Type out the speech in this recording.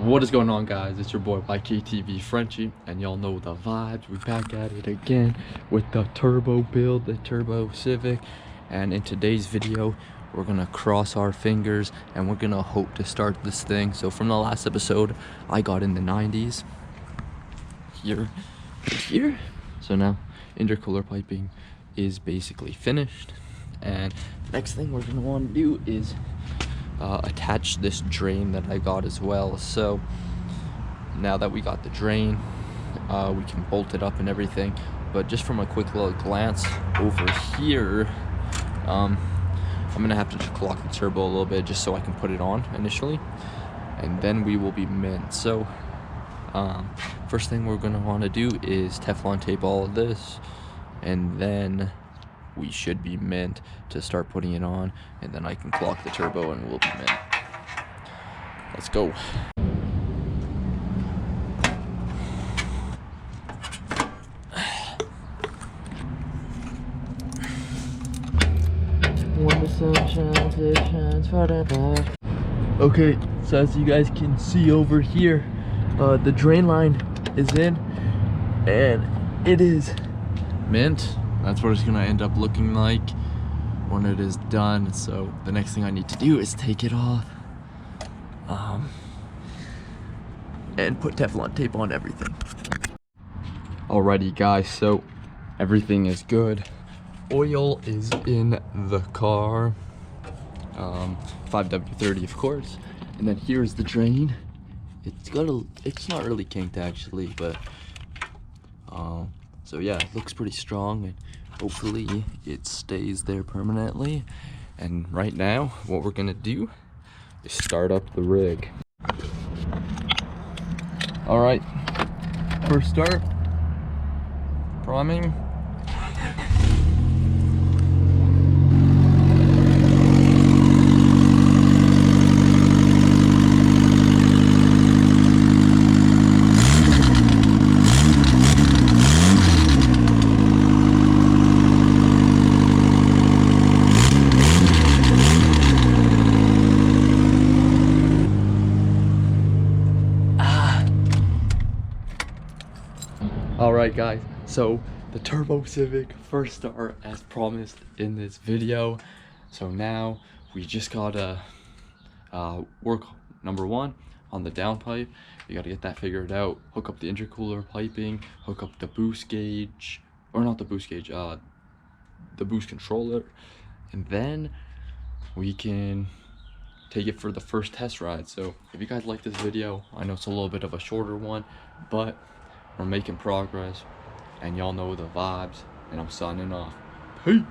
What is going on, guys? It's your boy YKTV Frenchie, and y'all know the vibes. We're back at it again with the turbo build, the turbo Civic. And in today's video, we're gonna cross our fingers and we're gonna hope to start this thing. So from the last episode, I got in the 90s here. So now intercooler piping is basically finished, and the next thing we're gonna want to do is attach this drain that I got as well. So now that we got the drain, we can bolt it up and everything. But just from a quick little glance over here, I'm gonna have to clock the turbo a little bit just so I can put it on initially, and then we will be mint. So first thing we're gonna want to do is Teflon tape all of this, and then we should be mint to start putting it on, and then I can clock the turbo and we'll be mint. Let's go. When the sun shines, it shines forever. Okay, so as you guys can see over here, the drain line is in and it is mint. That's what it's gonna end up looking like when it is done. So the next thing I need to do is take it off and put Teflon tape on everything. Alrighty guys, so everything is good. Oil is in the car, 5W30 of course, and then here's the drain. It's not really kinked actually, but so yeah, it looks pretty strong, and hopefully it stays there permanently. And right now, what we're gonna do is start up the rig. All right, first start, priming. Alright guys, so the Turbo Civic first start as promised in this video. So now we just gotta work number one on the downpipe. You gotta get that figured out, hook up the intercooler piping, hook up the boost gauge, or not the boost gauge, the boost controller, and then we can take it for the first test ride. So if you guys like this video, I know it's a little bit of a shorter one, but we're making progress, and y'all know the vibes, and I'm signing off. Peace.